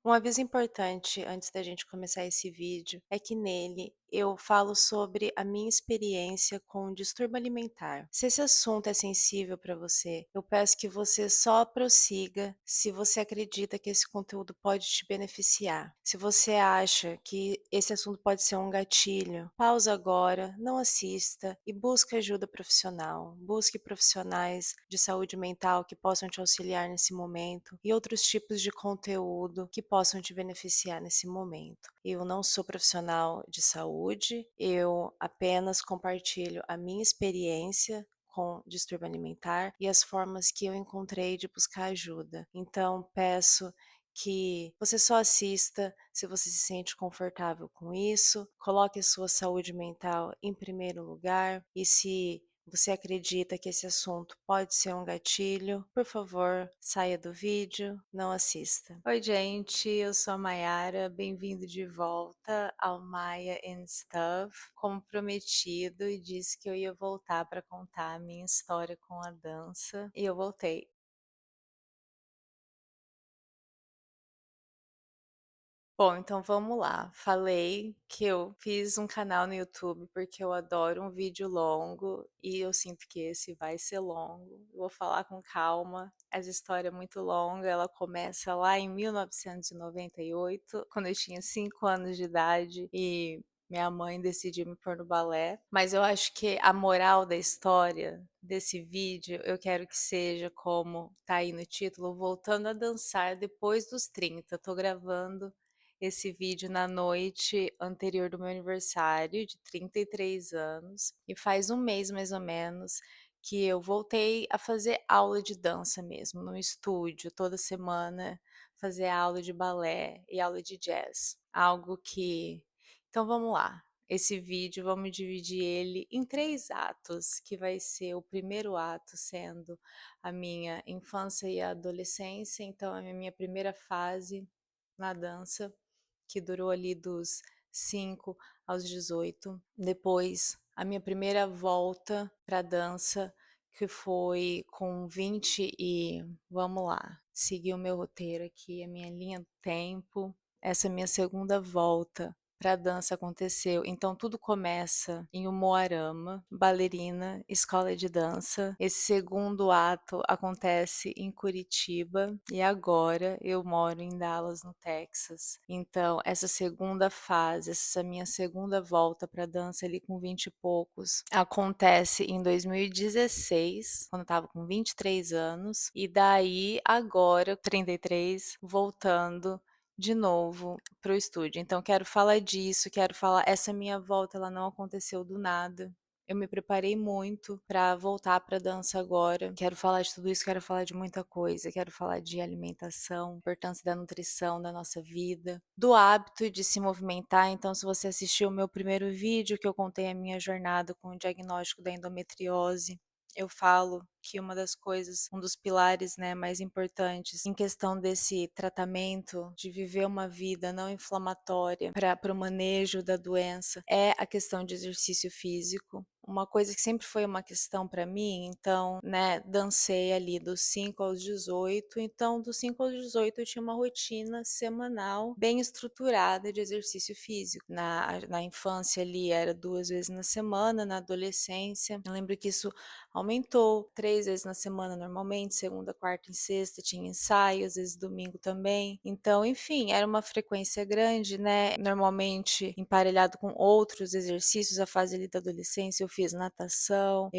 Um aviso importante antes da gente começar esse vídeo é que nele eu falo sobre a minha experiência com distúrbio alimentar. Se esse assunto é sensível para você, eu peço que você só prossiga se você acredita que esse conteúdo pode te beneficiar. Se você acha que esse assunto pode ser um gatilho, pausa agora, não assista e busque ajuda profissional. Busque profissionais de saúde mental que possam te auxiliar nesse momento e outros tipos de conteúdo que possam te beneficiar nesse momento. Eu não sou profissional de saúde, eu apenas compartilho a minha experiência com distúrbio alimentar e as formas que eu encontrei de buscar ajuda. Então, peço que você só assista se você se sente confortável com isso, coloque a sua saúde mental em primeiro lugar e se você acredita que esse assunto pode ser um gatilho, por favor, saia do vídeo, não assista. Oi, gente, eu sou a Mayara, bem-vindo de volta ao Maya and Stuff. Como prometido, e disse que eu ia voltar para contar a minha história com a dança, e eu voltei. Bom, então vamos lá. Falei que eu fiz um canal no YouTube porque eu adoro um vídeo longo e eu sinto que esse vai ser longo. Eu vou falar com calma. Essa história é muito longa. Ela começa lá em 1998, quando eu tinha 5 anos de idade e minha mãe decidiu me pôr no balé. Mas eu acho que a moral da história desse vídeo eu quero que seja como tá aí no título, voltando a dançar depois dos 30. Tô gravando esse vídeo na noite anterior do meu aniversário de 33 anos e faz um mês mais ou menos que eu voltei a fazer aula de dança mesmo, no estúdio, toda semana fazer aula de balé e aula de jazz. Algo que. Então vamos lá. Esse vídeo, vamos dividir ele em 3 atos, que vai ser o primeiro ato sendo a minha infância e adolescência, então a minha primeira fase na dança, que durou ali dos 5 aos 18. Depois, a minha primeira volta para dança, que foi com 20 e vamos lá, seguir o meu roteiro aqui, a minha linha do tempo. Essa minha segunda volta para dança aconteceu. Então tudo começa em Umuarama, bailarina, escola de dança. Esse segundo ato acontece em Curitiba e agora eu moro em Dallas, no Texas. Então essa segunda fase, essa minha segunda volta para dança ali com 20 e poucos, acontece em 2016, quando eu estava com 23 anos, e daí agora, 33, voltando de novo para o estúdio. Então quero falar disso, quero falar essa minha volta, ela não aconteceu do nada. Eu me preparei muito para voltar para dança agora. Quero falar de tudo isso, quero falar de muita coisa, quero falar de alimentação, importância da nutrição da nossa vida, do hábito de se movimentar. Então, se você assistiu o meu primeiro vídeo que eu contei a minha jornada com o diagnóstico da endometriose, eu falo que uma das coisas, um dos pilares, né, mais importantes em questão desse tratamento, de viver uma vida não inflamatória para o manejo da doença, é a questão de exercício físico. Uma coisa que sempre foi uma questão para mim, então, né, dancei ali dos 5 aos 18, então dos 5 aos 18 eu tinha uma rotina semanal bem estruturada de exercício físico. Na infância ali era 2 vezes na semana, na adolescência, eu lembro que isso aumentou 3 vezes na semana normalmente, segunda, quarta e sexta tinha ensaio, às vezes domingo também. Então, enfim, era uma frequência grande, né? Normalmente emparelhado com outros exercícios, a fase ali da adolescência, eu fiz natação,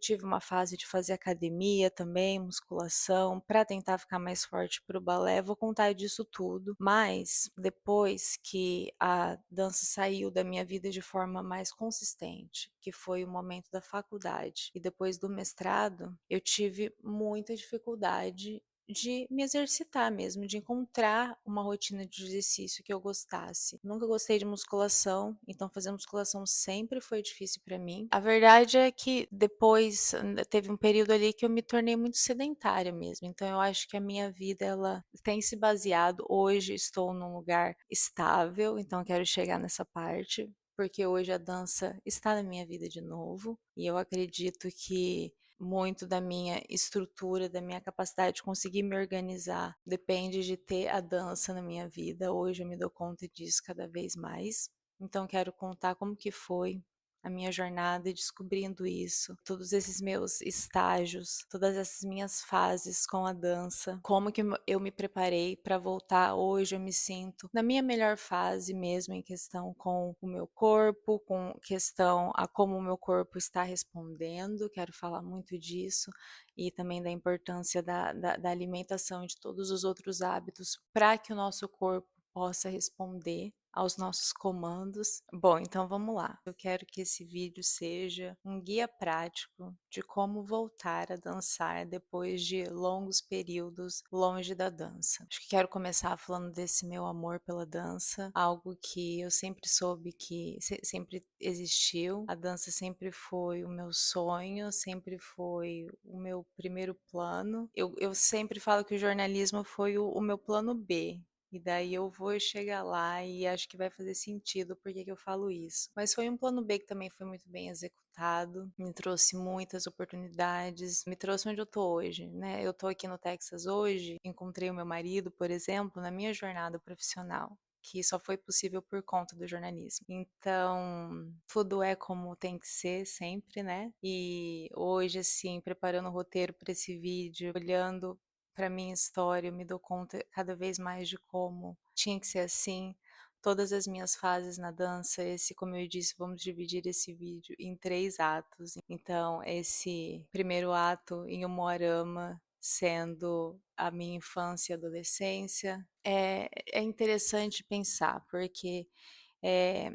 tive uma fase de fazer academia também, musculação, para tentar ficar mais forte para o balé. Vou contar disso tudo, mas depois que a dança saiu da minha vida de forma mais consistente, que foi o momento da faculdade e depois do mestrado, eu tive muita dificuldade de me exercitar mesmo, de encontrar uma rotina de exercício que eu gostasse. Nunca gostei de musculação, então fazer musculação sempre foi difícil para mim. A verdade é que depois teve um período ali que eu me tornei muito sedentária mesmo. Então eu acho que a minha vida ela tem se baseado, hoje estou num lugar estável, então quero chegar nessa parte, porque hoje a dança está na minha vida de novo e eu acredito que muito da minha estrutura, da minha capacidade de conseguir me organizar, depende de ter a dança na minha vida. Hoje eu me dou conta disso cada vez mais. Então quero contar como que foi a minha jornada e descobrindo isso, todos esses meus estágios, todas essas minhas fases com a dança, como que eu me preparei para voltar. Hoje eu me sinto na minha melhor fase mesmo em questão com o meu corpo, com questão a como o meu corpo está respondendo. Quero falar muito disso e também da importância da alimentação e de todos os outros hábitos para que o nosso corpo possa responder aos nossos comandos. Bom, então vamos lá. Eu quero que esse vídeo seja um guia prático de como voltar a dançar depois de longos períodos longe da dança. Acho que quero começar falando desse meu amor pela dança, algo que eu sempre soube que sempre existiu. A dança sempre foi o meu sonho, sempre foi o meu primeiro plano. Eu sempre falo que o jornalismo foi o meu plano B. E daí eu vou chegar lá e acho que vai fazer sentido por que eu falo isso. Mas foi um plano B que também foi muito bem executado, me trouxe muitas oportunidades, me trouxe onde eu tô hoje, né? Eu tô aqui no Texas hoje, encontrei o meu marido, por exemplo, na minha jornada profissional, que só foi possível por conta do jornalismo. Então, tudo é como tem que ser sempre, né? E hoje, assim, preparando o roteiro para esse vídeo, olhando para minha história, eu me dou conta cada vez mais de como tinha que ser assim. Todas as minhas fases na dança, esse, como eu disse, vamos dividir esse vídeo em 3 atos. Então, esse primeiro ato em Umuarama, sendo a minha infância e adolescência, é interessante pensar, porque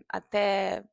até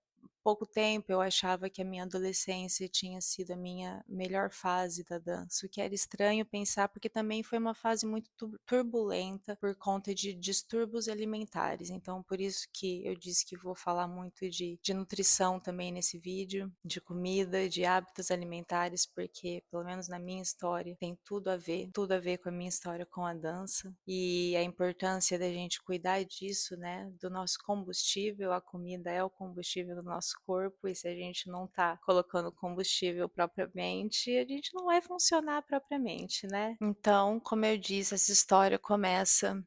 pouco tempo eu achava que a minha adolescência tinha sido a minha melhor fase da dança, o que era estranho pensar, porque também foi uma fase muito turbulenta por conta de distúrbios alimentares. Então, por isso que eu disse que vou falar muito de nutrição também nesse vídeo, de comida, de hábitos alimentares, porque, pelo menos na minha história, tem tudo a ver com a minha história com a dança e a importância da gente cuidar disso, né? Do nosso combustível. A comida é o combustível do nosso corpo, e se a gente não tá colocando combustível propriamente, a gente não vai funcionar propriamente, né? Então, como eu disse, essa história começa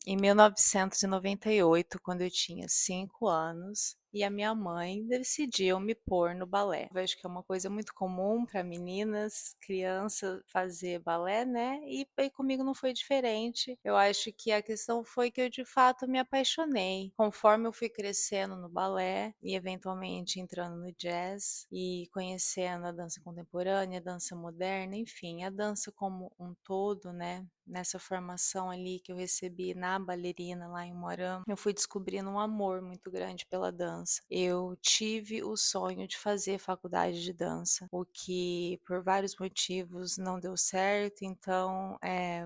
em 1998, quando eu tinha 5 anos, e a minha mãe decidiu me pôr no balé. Eu vejo que é uma coisa muito comum para meninas, crianças, fazer balé, né? E comigo não foi diferente. Eu acho que a questão foi que eu de fato me apaixonei. Conforme eu fui crescendo no balé e eventualmente entrando no jazz e conhecendo a dança contemporânea, a dança moderna, enfim, a dança como um todo, né? Nessa formação ali que eu recebi na bailarina lá em Moarama, eu fui descobrindo um amor muito grande pela dança. Eu tive o sonho de fazer faculdade de dança, o que por vários motivos não deu certo, então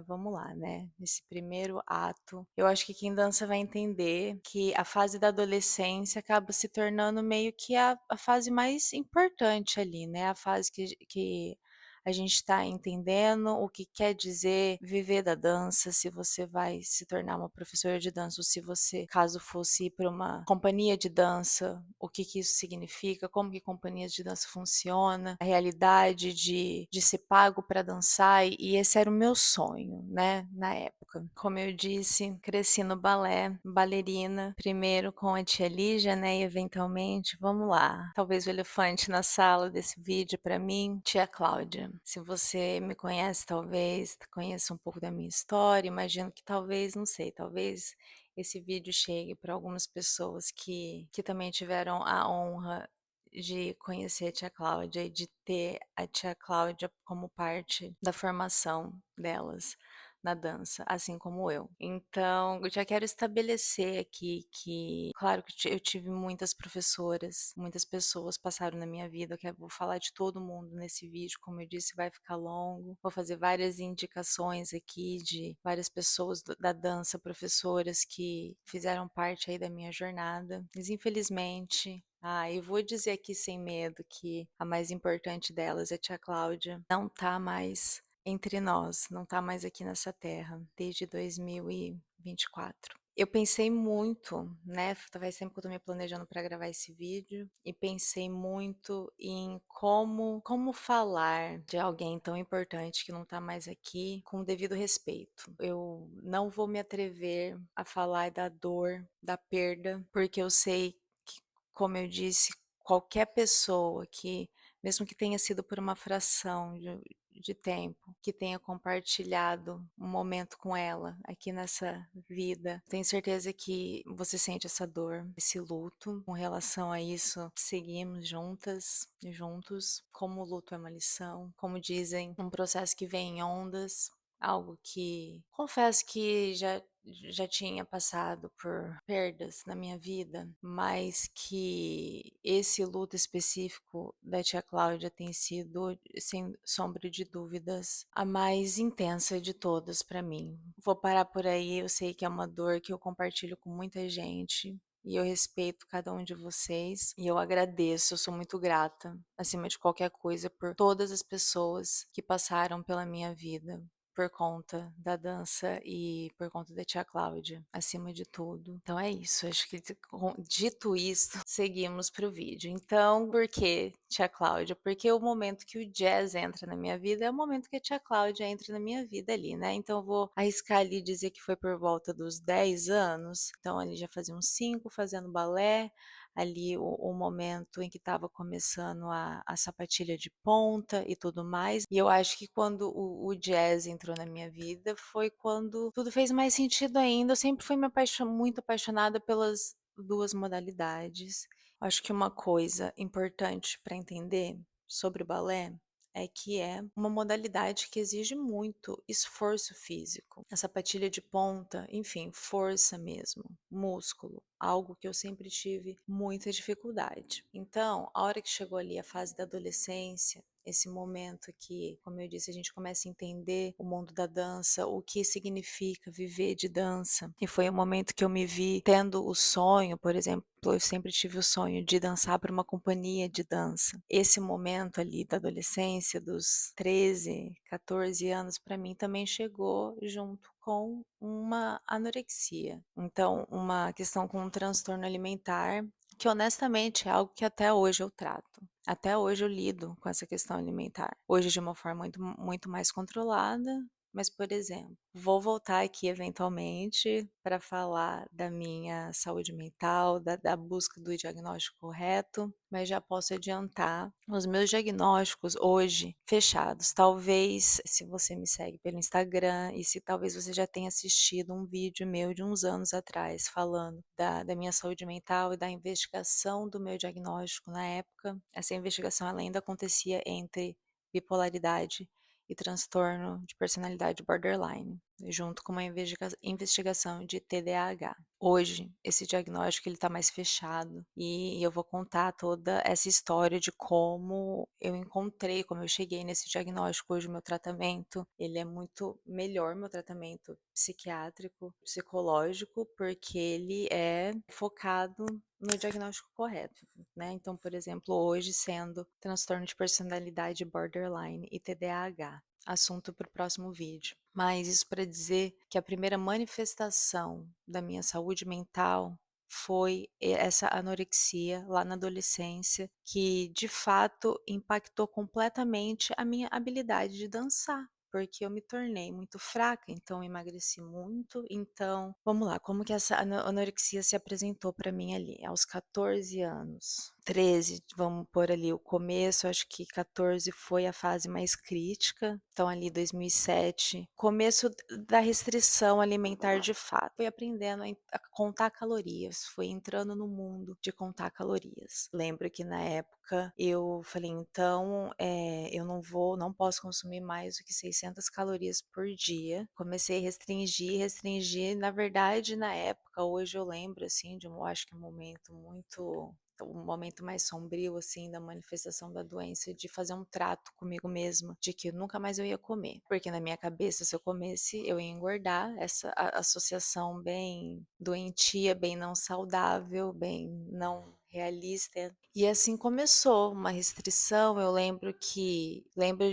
vamos lá, né? Nesse primeiro ato, eu acho que quem dança vai entender que a fase da adolescência acaba se tornando meio que a fase mais importante ali, né? A fase que a gente está entendendo o que quer dizer viver da dança, se você vai se tornar uma professora de dança ou se você, caso fosse ir para uma companhia de dança, o que que isso significa, como que companhias de dança funciona, a realidade de ser pago para dançar, e esse era o meu sonho, né, na época. Como eu disse, cresci no balé, bailarina, primeiro com a tia Lígia, né, e eventualmente, vamos lá, talvez o elefante na sala desse vídeo para mim, tia Cláudia. Se você me conhece, talvez conheça um pouco da minha história, imagino que talvez, não sei, talvez esse vídeo chegue para algumas pessoas que também tiveram a honra de conhecer a tia Cláudia e de ter a tia Cláudia como parte da formação delas na dança, assim como eu. Então, eu já quero estabelecer aqui que, claro que eu tive muitas professoras, muitas pessoas passaram na minha vida, que eu vou falar de todo mundo nesse vídeo, como eu disse, vai ficar longo. Vou fazer várias indicações aqui de várias pessoas da dança, professoras que fizeram parte aí da minha jornada. Mas infelizmente, eu vou dizer aqui sem medo que a mais importante delas, a tia Cláudia, não tá mais entre nós, não tá mais aqui nessa terra desde 2024. Eu pensei muito, né, faz tempo que eu tô me planejando para gravar esse vídeo, e pensei muito em como falar de alguém tão importante que não tá mais aqui, com o devido respeito. Eu não vou me atrever a falar da dor, da perda, porque eu sei que, como eu disse, qualquer pessoa que, mesmo que tenha sido por uma fração de tempo, que tenha compartilhado um momento com ela aqui nessa vida. Tenho certeza que você sente essa dor, esse luto. Com relação a isso, seguimos juntas e juntos. Como o luto é uma lição, como dizem, um processo que vem em ondas, algo que confesso que já tinha passado por perdas na minha vida, mas que esse luto específico da tia Cláudia tem sido, sem sombra de dúvidas, a mais intensa de todas para mim. Vou parar por aí, eu sei que é uma dor que eu compartilho com muita gente. E eu respeito cada um de vocês e eu agradeço, eu sou muito grata, acima de qualquer coisa, por todas as pessoas que passaram pela minha vida, por conta da dança e por conta da tia Cláudia, acima de tudo. Então é isso, acho que dito isso, seguimos para o vídeo. Então, por que tia Cláudia? Porque o momento que o jazz entra na minha vida é o momento que a tia Cláudia entra na minha vida ali, né? Então eu vou arriscar ali dizer que foi por volta dos 10 anos. Então ali já fazia uns 5 fazendo balé, ali o momento em que estava começando a sapatilha de ponta e tudo mais. E eu acho que quando o jazz entrou na minha vida foi quando tudo fez mais sentido ainda. Eu sempre fui muito apaixonada pelas duas modalidades. Acho que uma coisa importante para entender sobre o balé é que é uma modalidade que exige muito esforço físico. A sapatilha de ponta, enfim, força mesmo, músculo, algo que eu sempre tive muita dificuldade. Então, a hora que chegou ali a fase da adolescência, esse momento que, como eu disse, a gente começa a entender o mundo da dança, o que significa viver de dança. E foi o momento que eu me vi tendo o sonho, por exemplo, eu sempre tive o sonho de dançar para uma companhia de dança. Esse momento ali da adolescência, dos 13, 14 anos, para mim também chegou junto com uma anorexia. Então, uma questão com um transtorno alimentar, que honestamente é algo que até hoje eu trato. Até hoje eu lido com essa questão alimentar. Hoje de uma forma muito mais controlada, mas, por exemplo, vou voltar aqui eventualmente para falar da minha saúde mental, da busca do diagnóstico correto, mas já posso adiantar os meus diagnósticos hoje fechados. Talvez, se você me segue pelo Instagram e se talvez você já tenha assistido um vídeo meu de uns anos atrás falando da minha saúde mental e da investigação do meu diagnóstico na época, essa investigação ela ainda acontecia entre bipolaridade e transtorno de personalidade borderline, junto com uma investigação de TDAH. Hoje, esse diagnóstico ele está mais fechado e eu vou contar toda essa história de como eu encontrei, como eu cheguei nesse diagnóstico. Hoje, o meu tratamento ele é muito melhor, meu tratamento psiquiátrico, psicológico, porque ele é focado no diagnóstico correto, né? Então, por exemplo, hoje sendo transtorno de personalidade borderline e TDAH, assunto para o próximo vídeo. Mas isso para dizer que a primeira manifestação da minha saúde mental foi essa anorexia lá na adolescência, que de fato impactou completamente a minha habilidade de dançar. Porque eu me tornei muito fraca, então eu emagreci muito. Então, vamos lá, como que essa anorexia se apresentou para mim ali, aos 14 anos? 13, vamos pôr ali o começo, acho que 14 foi a fase mais crítica, então ali 2007, começo da restrição alimentar de fato. Fui aprendendo a contar calorias, fui entrando no mundo de contar calorias. Lembro que na época eu falei, então eu não posso consumir mais do que 600 calorias por dia. Comecei a restringir, na verdade na época, hoje eu lembro assim de eu acho que um momento muito o momento mais sombrio, assim, da manifestação da doença, de fazer um trato comigo mesma, de que nunca mais eu ia comer. Porque na minha cabeça, se eu comesse, eu ia engordar. Essa associação bem doentia, bem não saudável, bem não realista. E assim começou uma restrição. Eu lembro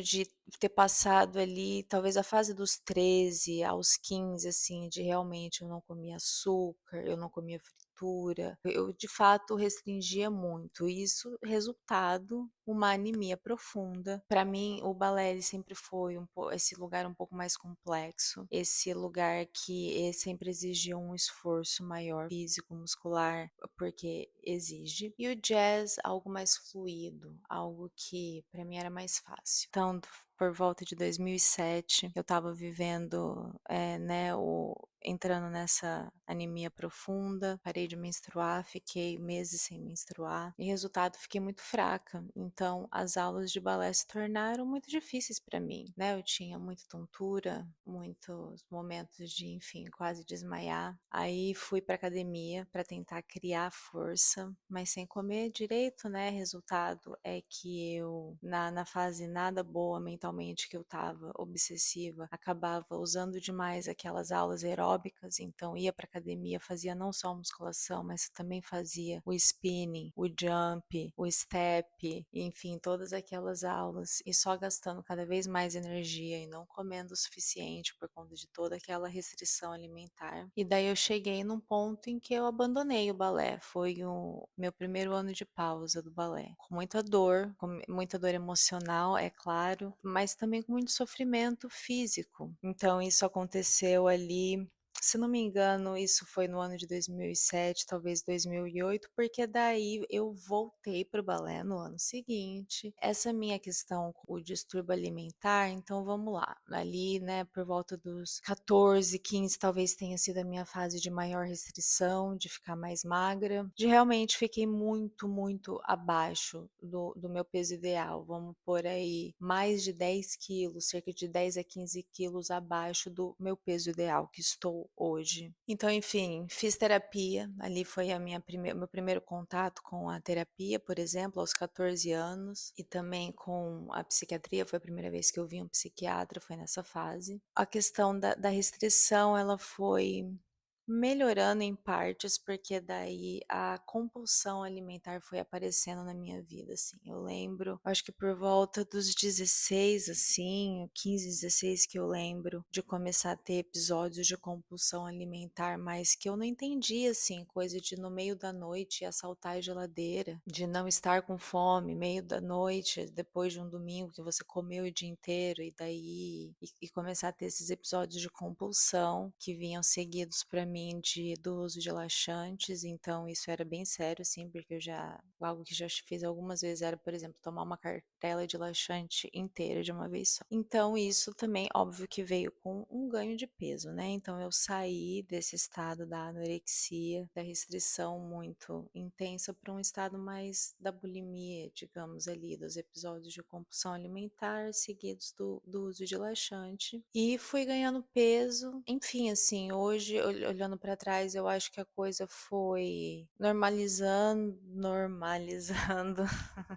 de ter passado ali, talvez a fase dos 13 aos 15, assim, de realmente eu não comia açúcar, eu não comia fritura, eu de fato restringia muito, isso resultado, uma anemia profunda. Para mim, o balé ele sempre foi esse lugar um pouco mais complexo, esse lugar que sempre exigiu um esforço maior físico, muscular, porque exige. E o jazz, algo mais fluido, algo que para mim era mais fácil. Então, por volta de 2007, eu estava vivendo, né, entrando nessa anemia profunda, parei de menstruar, fiquei meses sem menstruar e resultado fiquei muito fraca. Então as aulas de balé se tornaram muito difíceis para mim, né? Eu tinha muita tontura, muitos momentos de, enfim, quase desmaiar. Aí fui para academia para tentar criar força, mas sem comer direito, né? Resultado é que eu na fase nada boa mentalmente que eu tava, obsessiva, acabava usando demais aquelas aulas aeróbicas, então ia para academia, fazia não só musculação, mas também fazia o spinning, o jump, o step, enfim, todas aquelas aulas e só gastando cada vez mais energia e não comendo o suficiente por conta de toda aquela restrição alimentar. E daí eu cheguei num ponto em que eu abandonei o balé. Foi o meu primeiro ano de pausa do balé, com muita dor emocional, é claro, mas também com muito sofrimento físico. Então isso aconteceu ali, se não me engano, isso foi no ano de 2007, talvez 2008, porque daí eu voltei para o balé no ano seguinte. Essa minha questão com o distúrbio alimentar, então vamos lá, ali, né, por volta dos 14, 15, talvez tenha sido a minha fase de maior restrição, de ficar mais magra, de realmente fiquei muito, muito abaixo do meu peso ideal, vamos por aí, mais de 10 quilos, cerca de 10 a 15 quilos abaixo do meu peso ideal, que estou hoje. Então, enfim, fiz terapia, ali foi meu primeiro contato com a terapia, por exemplo, aos 14 anos, e também com a psiquiatria, foi a primeira vez que eu vi um psiquiatra, foi nessa fase. A questão da restrição, ela foi melhorando em partes, porque daí a compulsão alimentar foi aparecendo na minha vida, assim. Eu lembro, acho que por volta dos 16, assim, 15, 16 que eu lembro de começar a ter episódios de compulsão alimentar, mas que eu não entendia, assim, coisa de no meio da noite assaltar a geladeira, de não estar com fome, meio da noite, depois de um domingo que você comeu o dia inteiro, e daí e começar a ter esses episódios de compulsão que vinham seguidos para mim do uso de laxantes, então isso era bem sério, assim, porque algo que já fiz algumas vezes era, por exemplo, tomar uma cartela de laxante inteira de uma vez só. Então isso também, óbvio que veio com um ganho de peso, né? Então eu saí desse estado da anorexia, da restrição muito intensa para um estado mais da bulimia, digamos ali, dos episódios de compulsão alimentar seguidos do uso de laxante e fui ganhando peso. Enfim, assim, hoje olhando para trás, eu acho que a coisa foi normalizando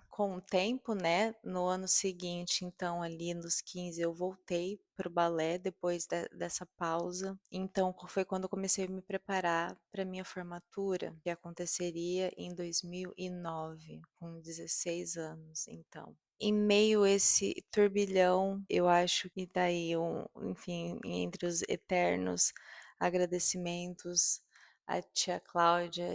com o tempo, né? No ano seguinte, então ali nos 15 eu voltei pro balé depois dessa pausa. Então foi quando eu comecei a me preparar para minha formatura, que aconteceria em 2009, com 16 anos, então. Em meio a esse turbilhão, eu acho que daí, enfim, entre os eternos agradecimentos a tia Cláudia,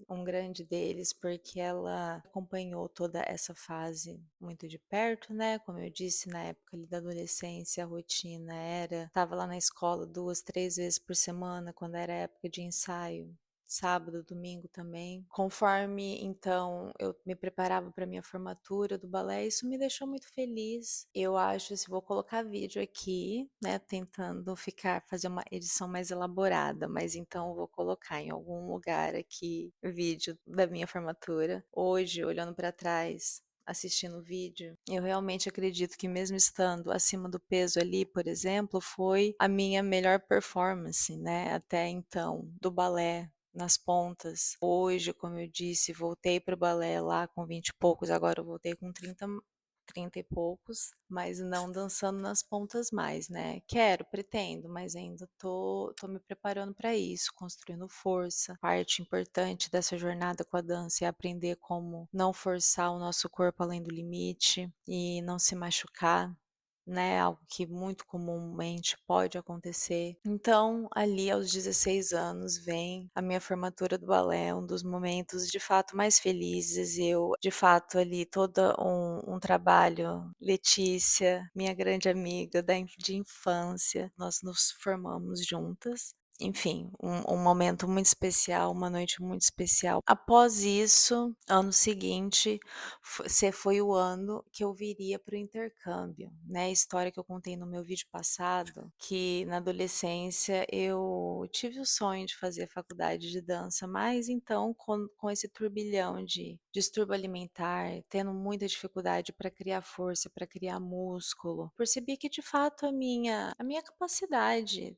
um grande deles, porque ela acompanhou toda essa fase muito de perto, né? Como eu disse, na época ali da adolescência, a rotina estava lá na escola 2, 3 vezes por semana, quando era época de ensaio. Sábado, domingo também. Conforme então eu me preparava para minha formatura do balé, isso me deixou muito feliz. Eu acho, se vou colocar vídeo aqui, né, tentando fazer uma edição mais elaborada, mas então eu vou colocar em algum lugar aqui o vídeo da minha formatura. Hoje, olhando para trás, assistindo o vídeo, eu realmente acredito que mesmo estando acima do peso ali, por exemplo, foi a minha melhor performance, né, até então, do balé nas pontas. Hoje, como eu disse, voltei para o balé lá com 20 e poucos, agora eu voltei com 30 e poucos, mas não dançando nas pontas mais, né? Quero, pretendo, mas ainda tô me preparando para isso, construindo força. Parte importante dessa jornada com a dança é aprender como não forçar o nosso corpo além do limite e não se machucar. né, algo que muito comumente pode acontecer. Então, ali aos 16 anos vem a minha formatura do balé, um dos momentos de fato mais felizes, eu de fato ali toda um trabalho Letícia, minha grande amiga de infância, nós nos formamos juntas. Enfim, um momento muito especial, uma noite muito especial. Após isso, ano seguinte, foi o ano que eu viria para o intercâmbio, né, a história que eu contei no meu vídeo passado, que na adolescência eu tive o sonho de fazer faculdade de dança, mas então com esse turbilhão de distúrbio alimentar, tendo muita dificuldade para criar força, para criar músculo, percebi que de fato a minha capacidade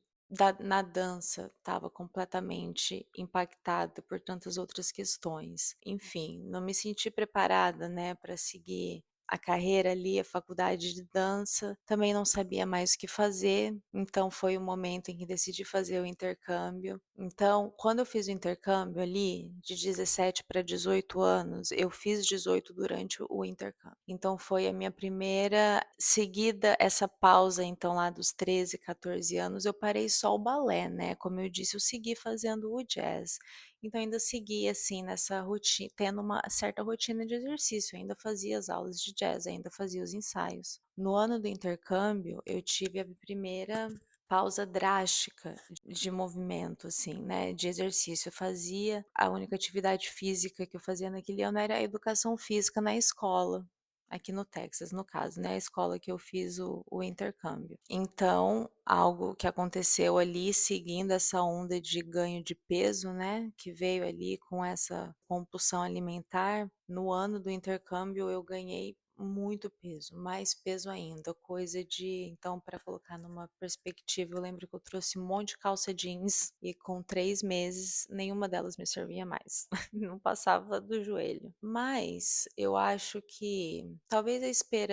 na dança estava completamente impactada por tantas outras questões. Enfim, não me senti preparada, né, para seguir a carreira ali, a faculdade de dança. Também não sabia mais o que fazer, então foi o momento em que decidi fazer o intercâmbio. Então, quando eu fiz o intercâmbio ali, de 17 para 18 anos, eu fiz 18 durante o intercâmbio. Então foi a minha primeira seguida essa pausa, então lá dos 13, 14 anos, eu parei só o balé, né, como eu disse, eu segui fazendo o jazz. Então ainda segui, assim, nessa rotina, tendo uma certa rotina de exercício, ainda fazia as aulas de jazz, ainda fazia os ensaios. No ano do intercâmbio, eu tive a primeira pausa drástica de movimento, assim, né, de exercício. Eu fazia a única atividade física que eu fazia naquele ano era a educação física na escola. Aqui no Texas, no caso, né, a escola que eu fiz o intercâmbio. Então, algo que aconteceu ali, seguindo essa onda de ganho de peso, né, que veio ali com essa compulsão alimentar, no ano do intercâmbio eu ganhei muito peso, mais peso ainda, coisa de, então, para colocar numa perspectiva, eu lembro que eu trouxe um monte de calça jeans e com 3 meses nenhuma delas me servia mais, não passava do joelho. Mas eu acho que talvez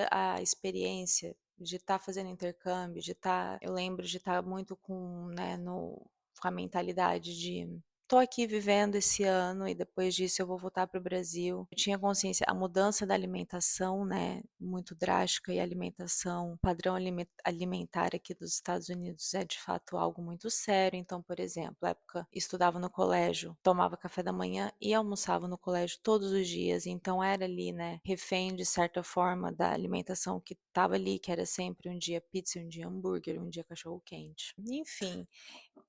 a experiência de estar fazendo intercâmbio, de estar, eu lembro de estar muito com, né, com a mentalidade de tô aqui vivendo esse ano e depois disso eu vou voltar para o Brasil. Eu tinha consciência, a mudança da alimentação, né, muito drástica, e a alimentação, o padrão alimentar aqui dos Estados Unidos é de fato algo muito sério. Então, por exemplo, na época estudava no colégio, tomava café da manhã e almoçava no colégio todos os dias. Então era ali, né, refém de certa forma da alimentação que estava ali, que era sempre um dia pizza, um dia hambúrguer, um dia cachorro quente. Enfim,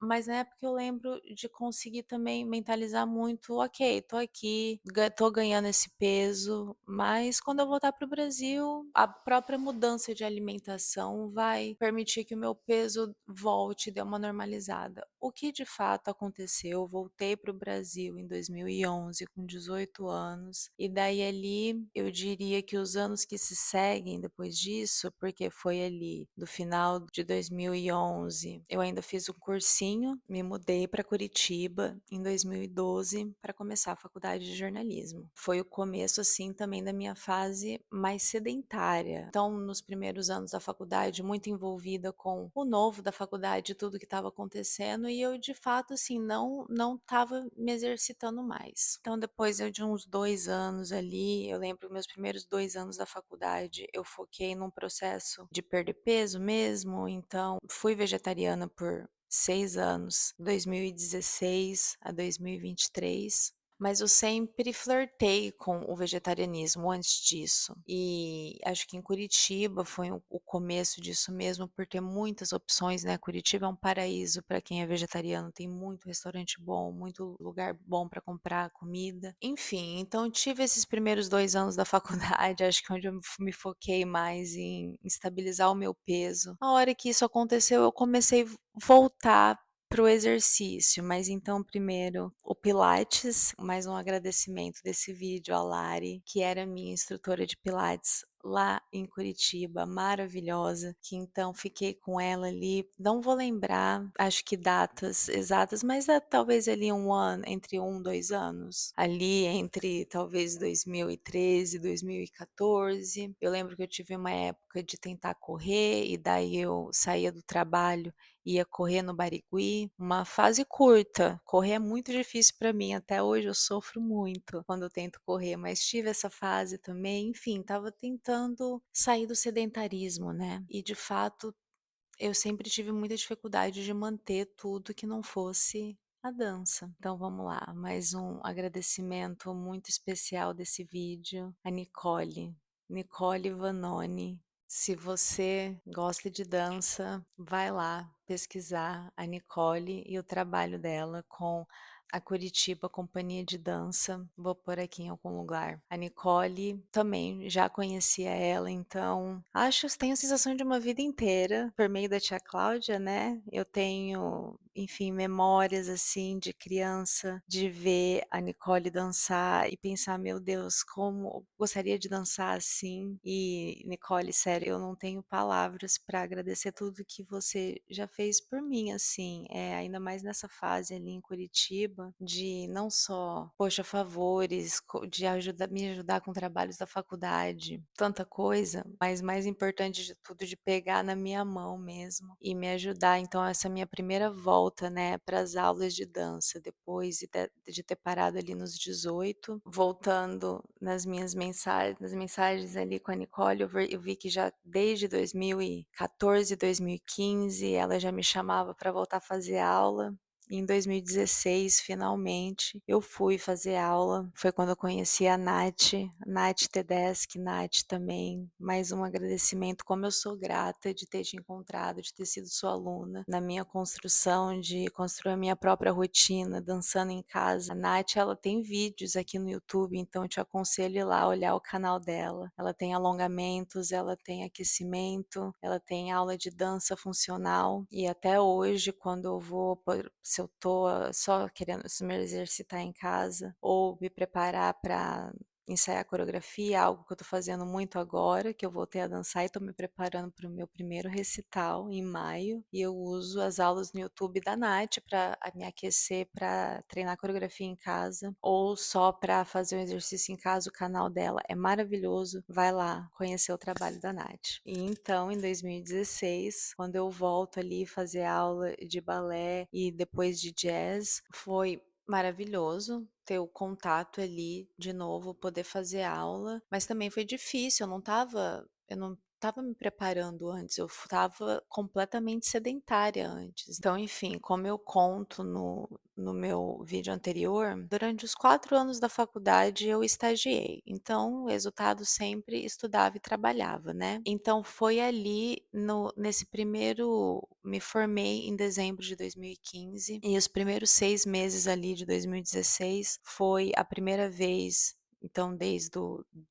mas na época eu lembro de conseguir também mentalizar muito: "Ok, tô aqui, tô ganhando esse peso, mas quando eu voltar para o Brasil, a própria mudança de alimentação vai permitir que o meu peso volte, dê uma normalizada". O que de fato aconteceu, eu voltei para o Brasil em 2011 com 18 anos, e daí ali eu diria que os anos que se seguem depois disso, porque foi ali do final de 2011, eu ainda fiz um cursinho, me mudei para Curitiba em 2012 para começar a faculdade de jornalismo. Foi o começo, assim, também da minha fase mais sedentária. Então, nos primeiros anos da faculdade, muito envolvida com o novo da faculdade, tudo que estava acontecendo, e eu de fato, assim, não estava me exercitando mais. Então, depois de uns 2 anos ali, eu lembro meus primeiros 2 anos da faculdade, eu foquei num processo de perder peso mesmo, então fui vegetariana por 6 anos, 2016 a 2023. Mas eu sempre flertei com o vegetarianismo antes disso. E acho que em Curitiba foi o começo disso mesmo, por ter muitas opções, né? Curitiba é um paraíso para quem é vegetariano, tem muito restaurante bom, muito lugar bom para comprar comida. Enfim, então eu tive esses primeiros 2 anos da faculdade, acho que onde eu me foquei mais em estabilizar o meu peso. A hora que isso aconteceu, eu comecei a voltar para o exercício, mas então primeiro o pilates, mais um agradecimento desse vídeo à Lari, que era minha instrutora de pilates lá em Curitiba, maravilhosa, que então fiquei com ela ali, não vou lembrar, acho que datas exatas, mas é talvez ali um ano, entre 2 anos, ali entre talvez 2013 e 2014. Eu lembro que eu tive uma época de tentar correr e daí eu saía do trabalho ia correr no Barigui, uma fase curta. Correr é muito difícil para mim, até hoje eu sofro muito quando eu tento correr, mas tive essa fase também, enfim, estava tentando sair do sedentarismo, né. E de fato, eu sempre tive muita dificuldade de manter tudo que não fosse a dança. Então vamos lá, mais um agradecimento muito especial desse vídeo, a Nicole, Nicole Vanoni. Se você gosta de dança, vai lá pesquisar a Nicole e o trabalho dela com a Curitiba Companhia de Dança. Vou pôr aqui em algum lugar. A Nicole também já conhecia ela, então acho tenho a sensação de uma vida inteira por meio da tia Cláudia, né? Eu tenho, enfim, memórias assim de criança, de ver a Nicole dançar e pensar, meu Deus, como eu gostaria de dançar assim. E Nicole, sério, eu não tenho palavras para agradecer tudo que você já fez por mim, assim, ainda mais nessa fase ali em Curitiba, de não só, poxa, favores, de me ajudar com trabalhos da faculdade, tanta coisa, mas mais importante de tudo, de pegar na minha mão mesmo e me ajudar. Então, essa minha primeira volta, né, para as aulas de dança, depois de ter parado ali nos 18, voltando nas mensagens ali com a Nicole, eu vi que já desde 2014, 2015, ela já me chamava para voltar a fazer aula. Em 2016, finalmente, eu fui fazer aula. Foi quando eu conheci a Nath Tedeschi, Nath também. Mais um agradecimento, como eu sou grata de ter te encontrado, de ter sido sua aluna na minha construção, de construir a minha própria rotina, dançando em casa. A Nath, ela tem vídeos aqui no YouTube, então eu te aconselho ir lá olhar o canal dela. Ela tem alongamentos, ela tem aquecimento, ela tem aula de dança funcional e até hoje, quando eu vou, se eu tô só querendo me exercitar em casa ou me preparar para ensaiar coreografia, algo que eu tô fazendo muito agora, que eu voltei a dançar e tô me preparando para o meu primeiro recital em maio, e eu uso as aulas no YouTube da Nath para me aquecer, para treinar coreografia em casa, ou só para fazer um exercício em casa. O canal dela é maravilhoso, vai lá conhecer o trabalho da Nath. E então, em 2016, quando eu volto ali fazer aula de balé e depois de jazz, foi maravilhoso ter o contato ali de novo, poder fazer aula, mas também foi difícil, eu não estava me preparando antes, eu estava completamente sedentária antes. Então, enfim, como eu conto no meu vídeo anterior, durante os 4 anos da faculdade eu estagiei, então o resultado sempre estudava e trabalhava, né. Então foi ali no nesse primeiro me formei em dezembro de 2015 e os primeiros 6 meses ali de 2016 foi a primeira vez, então desde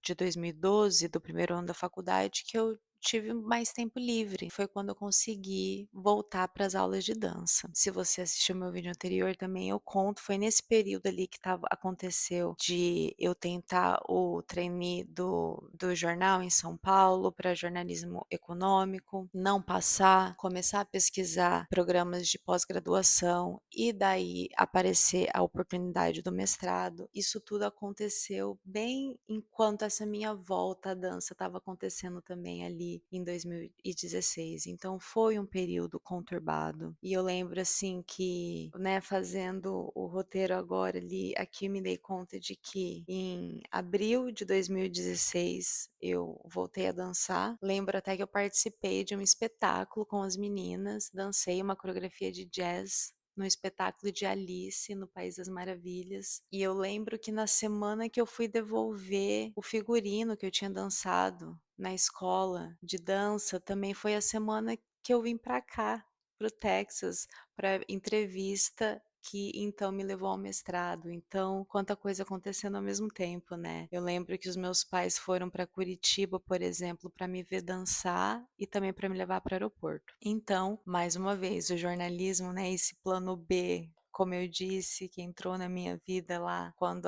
de 2012, do primeiro ano da faculdade, que eu tive mais tempo livre. Foi quando eu consegui voltar para as aulas de dança. Se você assistiu meu vídeo anterior também, eu conto, foi nesse período ali que aconteceu de eu tentar o trainee do jornal em São Paulo para jornalismo econômico, não passar, começar a pesquisar programas de pós-graduação e daí aparecer a oportunidade do mestrado. Isso tudo aconteceu bem enquanto essa minha volta à dança estava acontecendo também ali em 2016. Então foi um período conturbado. E eu lembro assim que, né, fazendo o roteiro agora ali, aqui me dei conta de que em abril de 2016 eu voltei a dançar. Lembro até que eu participei de um espetáculo com as meninas, dancei uma coreografia de jazz no espetáculo de Alice no País das Maravilhas. E eu lembro que na semana que eu fui devolver o figurino que eu tinha dançado na escola de dança, também foi a semana que eu vim para cá, para o Texas, para entrevista que então me levou ao mestrado. Então, quanta coisa acontecendo ao mesmo tempo, né? Eu lembro que os meus pais foram para Curitiba, por exemplo, para me ver dançar e também para me levar para o aeroporto. Então, mais uma vez, o jornalismo, né, esse plano B como eu disse, que entrou na minha vida lá quando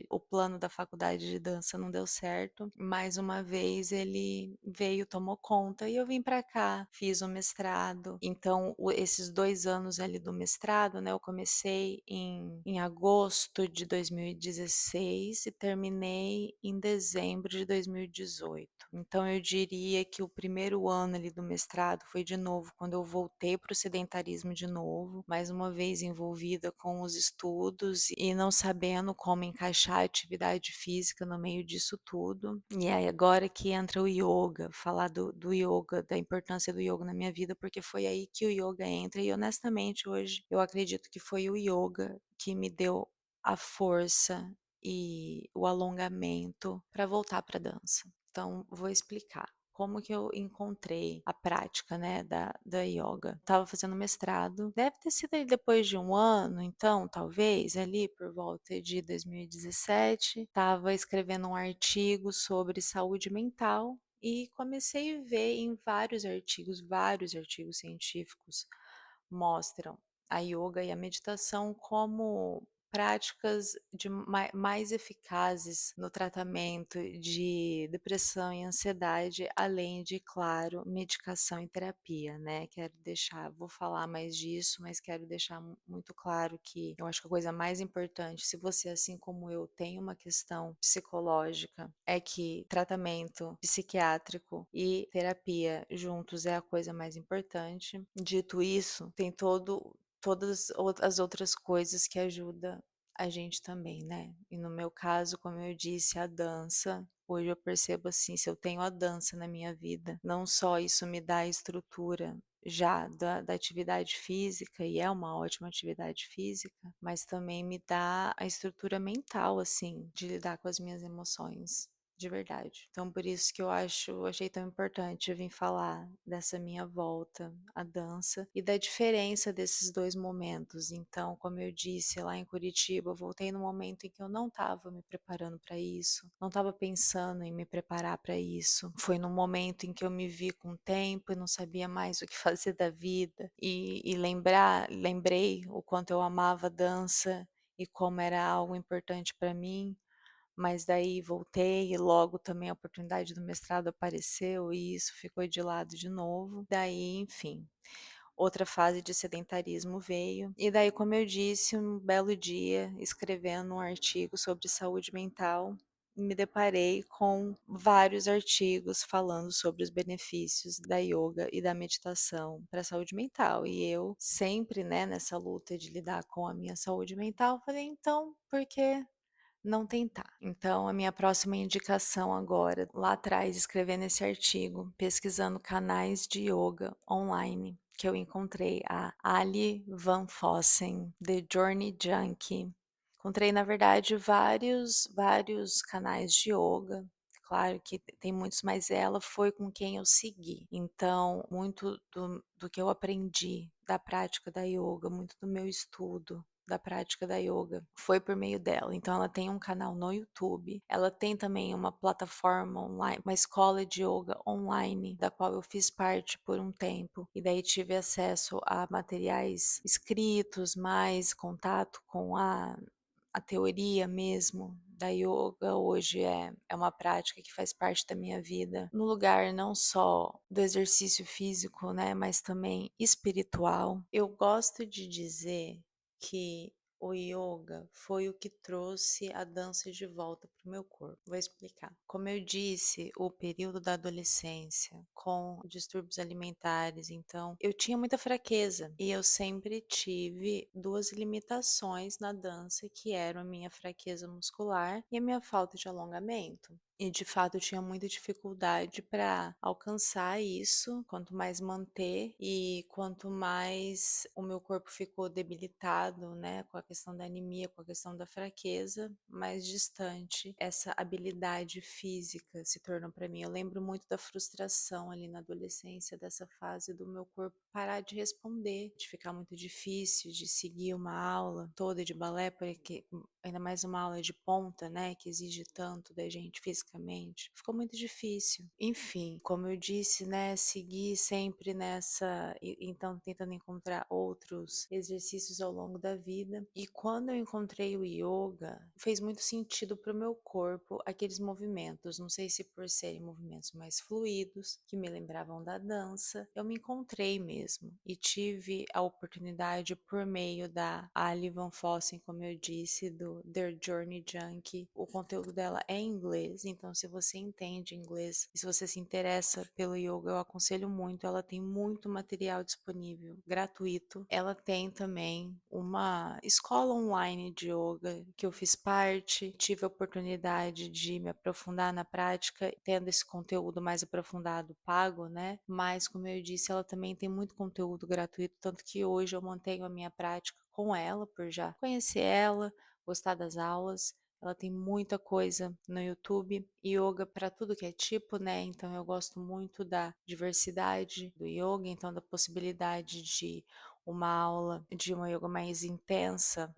o plano da faculdade de dança não deu certo. Mais uma vez ele veio, tomou conta e eu vim para cá, fiz o mestrado. Então, esses 2 anos ali do mestrado, né, eu comecei em agosto de 2016 e terminei em dezembro de 2018. Então, eu diria que o primeiro ano ali do mestrado foi de novo quando eu voltei para o sedentarismo de novo, mais uma vez envolvida com os estudos e não sabendo como encaixar a atividade física no meio disso tudo. E aí agora que entra o yoga, falar do yoga, da importância do yoga na minha vida, porque foi aí que o yoga entra e honestamente hoje eu acredito que foi o yoga que me deu a força e o alongamento para voltar para dança. Então, vou explicar como que eu encontrei a prática, né, da yoga. Estava fazendo mestrado, deve ter sido aí depois de um ano, então, talvez, ali por volta de 2017, estava escrevendo um artigo sobre saúde mental e comecei a ver em vários artigos científicos mostram a yoga e a meditação como práticas mais eficazes no tratamento de depressão e ansiedade, além de, claro, medicação e terapia, né? Vou falar mais disso, mas quero deixar muito claro que eu acho que a coisa mais importante, se você, assim como eu, tem uma questão psicológica, é que tratamento psiquiátrico e terapia juntos é a coisa mais importante. Dito isso, tem todas as outras coisas que ajudam a gente também, né? E no meu caso, como eu disse, a dança. Hoje eu percebo assim, se eu tenho a dança na minha vida, não só isso me dá a estrutura já da atividade física, e é uma ótima atividade física, mas também me dá a estrutura mental, assim, de lidar com as minhas emoções. De verdade. Então, por isso que achei tão importante eu vir falar dessa minha volta à dança e da diferença desses dois momentos. Então, como eu disse, lá em Curitiba, eu voltei no momento em que eu não estava me preparando para isso, não estava pensando em me preparar para isso. Foi no momento em que eu me vi com o tempo e não sabia mais o que fazer da vida e lembrei o quanto eu amava a dança e como era algo importante para mim, mas daí voltei e logo também a oportunidade do mestrado apareceu e isso ficou de lado de novo. Daí, enfim, outra fase de sedentarismo veio. E daí, como eu disse, um belo dia, escrevendo um artigo sobre saúde mental, me deparei com vários artigos falando sobre os benefícios da yoga e da meditação para a saúde mental. E eu sempre, né, nessa luta de lidar com a minha saúde mental, falei, então, por que não tentar? Então, a minha próxima indicação agora, lá atrás, escrevendo esse artigo, pesquisando canais de yoga online, que eu encontrei a Ali Van Fossen, The Journey Junkie. Encontrei, na verdade, vários canais de yoga. Claro que tem muitos, mas ela foi com quem eu segui. Então, muito do que eu aprendi da prática da yoga, muito do meu estudo da prática da yoga foi por meio dela. Então ela tem um canal no YouTube, ela tem também uma plataforma online, uma escola de yoga online, da qual eu fiz parte por um tempo, e daí tive acesso a materiais escritos, mais contato com a teoria mesmo da yoga hoje é uma prática que faz parte da minha vida, no lugar não só do exercício físico, né, mas também espiritual. Eu gosto de dizer que o yoga foi o que trouxe a dança de volta para o meu corpo. Vou explicar. Como eu disse, o período da adolescência com distúrbios alimentares, então eu tinha muita fraqueza e eu sempre tive duas limitações na dança, que eram a minha fraqueza muscular e a minha falta de alongamento. E de fato eu tinha muita dificuldade para alcançar isso, quanto mais manter e quanto mais o meu corpo ficou debilitado, né, com a questão da anemia, com a questão da fraqueza, mais distante essa habilidade física se tornou para mim. Eu lembro muito da frustração ali na adolescência, dessa fase do meu corpo parar de responder, de ficar muito difícil de seguir uma aula toda de balé, porque ainda mais uma aula de ponta, né, que exige tanto da gente fisicamente, ficou muito difícil. Enfim, como eu disse, né, seguir sempre nessa, então tentando encontrar outros exercícios ao longo da vida. E quando eu encontrei o yoga, fez muito sentido para o meu corpo aqueles movimentos, não sei se por serem movimentos mais fluidos, que me lembravam da dança, eu me encontrei mesmo e tive a oportunidade por meio da Ali Van Fossen, como eu disse, do Their Journey Junkie. O conteúdo dela é em inglês, então se você entende inglês e se você se interessa pelo yoga, eu aconselho muito. Ela tem muito material disponível, gratuito. Ela tem também uma escola online de yoga que eu fiz parte, tive a oportunidade de me aprofundar na prática, tendo esse conteúdo mais aprofundado pago, né? Mas, como eu disse, ela também tem muito conteúdo gratuito, tanto que hoje eu mantenho a minha prática com ela, por já conhecer ela, gostar das aulas. Ela tem muita coisa no YouTube, yoga para tudo que é tipo, né? Então eu gosto muito da diversidade do yoga, então da possibilidade de uma aula de uma yoga mais intensa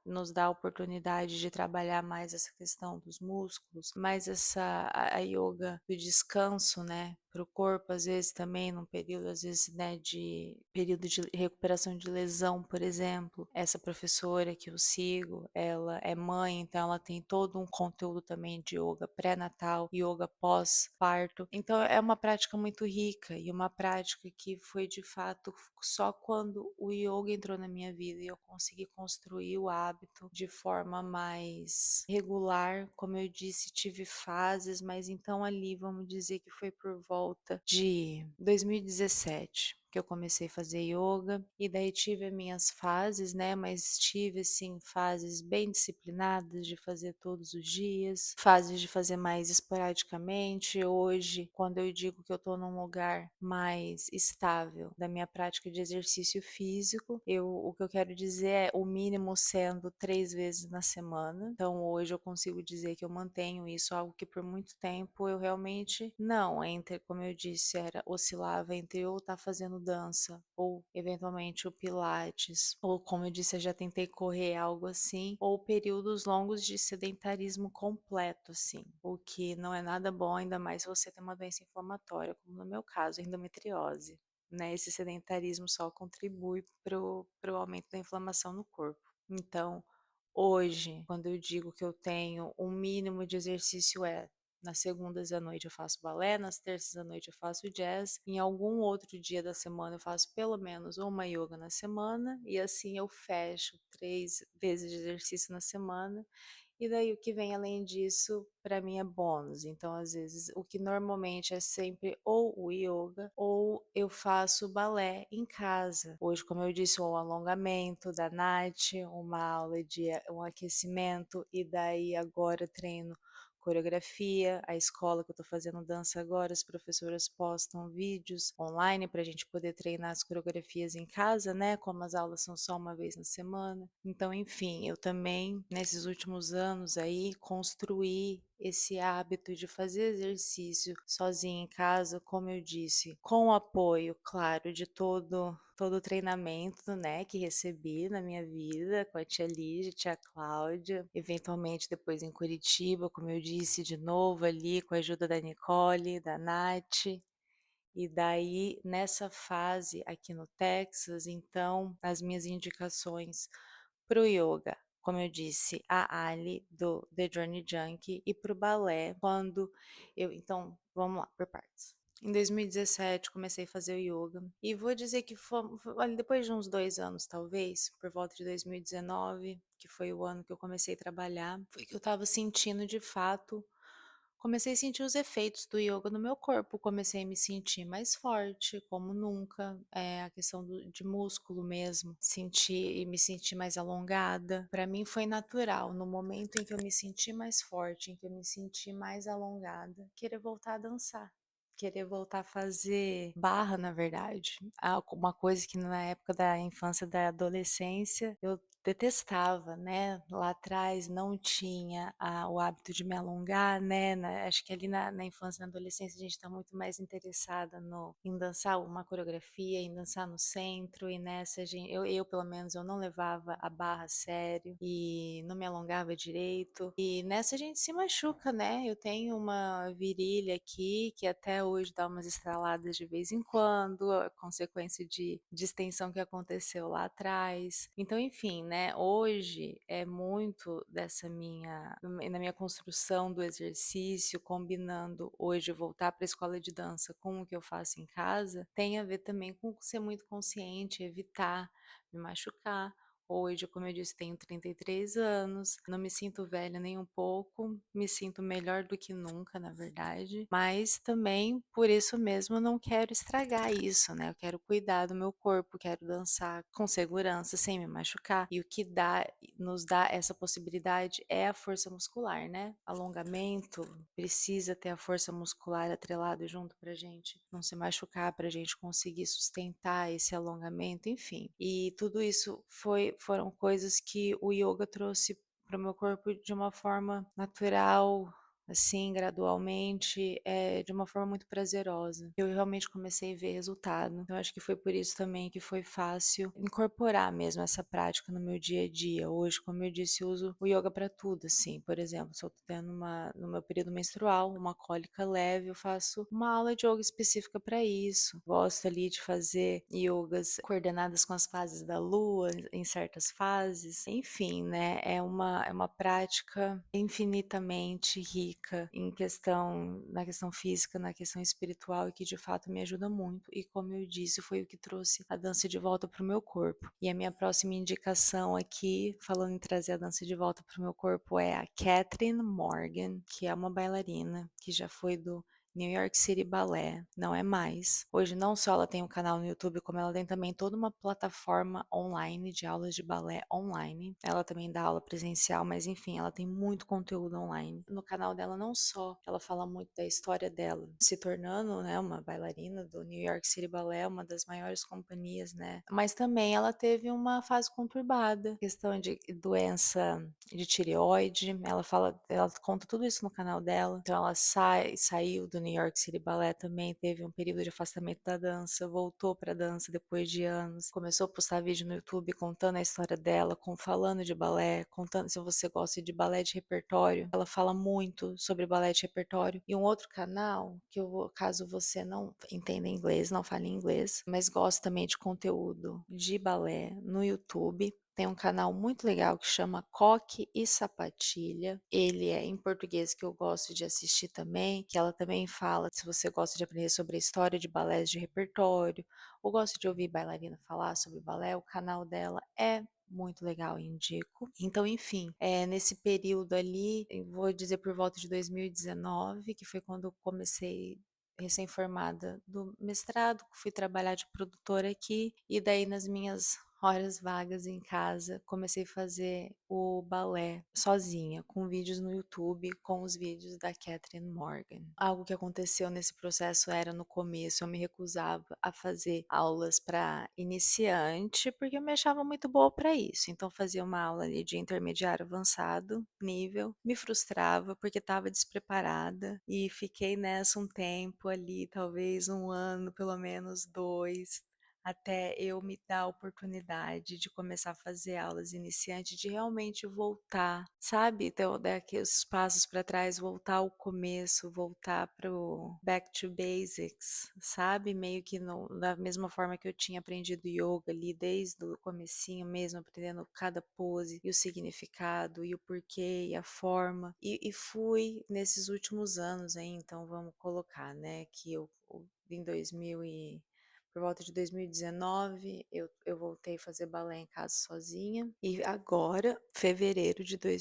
nos dá a oportunidade de trabalhar mais essa questão dos músculos, mais a yoga do descanso, né? Para o corpo, às vezes também, num período, às vezes, né, de período de recuperação de lesão, por exemplo. Essa professora que eu sigo, ela é mãe, então ela tem todo um conteúdo também de yoga pré-natal, yoga pós-parto. Então é uma prática muito rica e uma prática que foi de fato só quando o yoga entrou na minha vida e eu consegui construir o hábito de forma mais regular. Como eu disse, tive fases, mas então ali vamos dizer que foi por volta de 2017 que eu comecei a fazer yoga e daí tive as minhas fases, né? Mas tive assim fases bem disciplinadas de fazer todos os dias, fases de fazer mais esporadicamente. Hoje, quando eu digo que eu tô num lugar mais estável da minha prática de exercício físico, o que eu quero dizer é o mínimo sendo 3 vezes na semana. Então hoje eu consigo dizer que eu mantenho isso, algo que por muito tempo eu realmente não, entre, como eu disse, oscilava entre eu estar fazendo dança ou eventualmente o pilates, ou como eu disse, eu já tentei correr algo assim, ou períodos longos de sedentarismo completo assim, o que não é nada bom, ainda mais se você tem uma doença inflamatória, como no meu caso, endometriose, né? Esse sedentarismo só contribui pro aumento da inflamação no corpo. Então, hoje, quando eu digo que eu tenho um mínimo de exercício nas segundas à noite eu faço balé, nas terças à noite eu faço jazz, em algum outro dia da semana eu faço pelo menos uma yoga na semana, e assim eu fecho 3 vezes de exercício na semana, e daí o que vem além disso, para mim é bônus. Então, às vezes, o que normalmente é sempre ou o yoga ou eu faço balé em casa. Hoje, como eu disse, um alongamento da Nath, uma aula de um aquecimento, e daí agora treino coreografia, a escola que eu estou fazendo dança agora, as professoras postam vídeos online para a gente poder treinar as coreografias em casa, né? Como as aulas são só uma vez na semana. Então, enfim, eu também, nesses últimos anos aí, construí esse hábito de fazer exercício sozinha em casa, como eu disse, com o apoio, claro, de todo o treinamento, né, que recebi na minha vida com a tia Lígia, tia Cláudia, eventualmente depois em Curitiba, como eu disse, de novo ali com a ajuda da Nicole, da Nath. E daí, nessa fase aqui no Texas, então, as minhas indicações para o yoga, como eu disse, a Ali do The Journey Junkie, e para o balé, quando então, vamos lá, por partes. Em 2017 comecei a fazer o yoga e vou dizer que olha, depois de uns 2 anos talvez, por volta de 2019, que foi o ano que eu comecei a trabalhar, foi que eu estava sentindo de fato. Comecei a sentir os efeitos do yoga no meu corpo, comecei a me sentir mais forte, como nunca, a questão de músculo mesmo, me sentir mais alongada. Para mim foi natural, no momento em que eu me senti mais forte, em que eu me senti mais alongada, querer voltar a dançar. Querer voltar a fazer barra, na verdade. Uma coisa que na época da infância, da adolescência, eu detestava, né, lá atrás não tinha o hábito de me alongar, né, acho que ali na infância, na adolescência, a gente está muito mais interessada no em dançar uma coreografia, em dançar no centro, e nessa eu pelo menos, eu não levava a barra a sério e não me alongava direito, e nessa a gente se machuca, né, eu tenho uma virilha aqui que até hoje dá umas estraladas de vez em quando, a consequência de distensão que aconteceu lá atrás. Então, enfim, né, hoje é muito dessa na minha construção do exercício, combinando hoje voltar para a escola de dança com o que eu faço em casa, tem a ver também com ser muito consciente, evitar me machucar. Hoje, como eu disse, tenho 33 anos, não me sinto velha nem um pouco, me sinto melhor do que nunca, na verdade, mas também por isso mesmo eu não quero estragar isso, né? Eu quero cuidar do meu corpo, quero dançar com segurança, sem me machucar. E o que nos dá essa possibilidade é a força muscular, né? Alongamento precisa ter a força muscular atrelado junto pra gente não se machucar, pra gente conseguir sustentar esse alongamento, enfim. E tudo isso foram coisas que o yoga trouxe para o meu corpo de uma forma natural, assim, gradualmente, de uma forma muito prazerosa. Eu realmente comecei a ver resultado. Então, acho que foi por isso também que foi fácil incorporar mesmo essa prática no meu dia a dia. Hoje, como eu disse, eu uso o yoga para tudo, assim. Por exemplo, se eu tô tendo no meu período menstrual, uma cólica leve, eu faço uma aula de yoga específica para isso. Gosto ali de fazer yogas coordenadas com as fases da lua, em certas fases. Enfim, né? É uma prática infinitamente rica na questão física, na questão espiritual, e que de fato me ajuda muito. E como eu disse, foi o que trouxe a dança de volta para o meu corpo. E a minha próxima indicação aqui, falando em trazer a dança de volta para o meu corpo, é a Catherine Morgan, que é uma bailarina que já foi do New York City Ballet, não é mais. Hoje não só ela tem um canal no YouTube, como ela tem também toda uma plataforma online de aulas de balé online. Ela também dá aula presencial, mas enfim, ela tem muito conteúdo online. No canal dela não só ela fala muito da história dela, se tornando, né, uma bailarina do New York City Ballet, uma das maiores companhias, né? Mas também ela teve uma fase conturbada, questão de doença de tireoide. Ela conta tudo isso no canal dela. Então ela saiu do New York City Ballet também, teve um período de afastamento da dança, voltou pra dança depois de anos, começou a postar vídeo no YouTube contando a história dela, falando de balé, contando se você gosta de balé de repertório. Ela fala muito sobre balé de repertório. E um outro canal, caso você não entenda inglês, não fale inglês, mas gosta também de conteúdo de balé no YouTube, tem um canal muito legal que chama Coque e Sapatilha. Ele é em português, que eu gosto de assistir também, que ela também fala, se você gosta de aprender sobre a história de balés de repertório, ou gosta de ouvir bailarina falar sobre balé, o canal dela é muito legal, indico. Então, enfim, nesse período ali, eu vou dizer por volta de 2019, que foi quando eu comecei recém-formada do mestrado, fui trabalhar de produtora aqui, e daí nas minhas horas vagas em casa, comecei a fazer o balé sozinha, com vídeos no YouTube, com os vídeos da Catherine Morgan. Algo que aconteceu nesse processo era, no começo, eu me recusava a fazer aulas para iniciante, porque eu me achava muito boa para isso. Então, fazia uma aula ali de intermediário avançado, nível, me frustrava porque estava despreparada e fiquei nessa um tempo ali, talvez um ano, pelo menos dois, até eu me dar a oportunidade de começar a fazer aulas iniciantes, de realmente voltar, sabe? Então, dar aqueles passos para trás, voltar ao começo, voltar para o back to basics, sabe? Meio que da mesma forma que eu tinha aprendido yoga ali, desde o comecinho mesmo, aprendendo cada pose e o significado e o porquê e a forma. E fui nesses últimos anos aí, então vamos colocar, né, que eu em 2000 por volta de 2019, eu voltei a fazer balé em casa sozinha. E agora,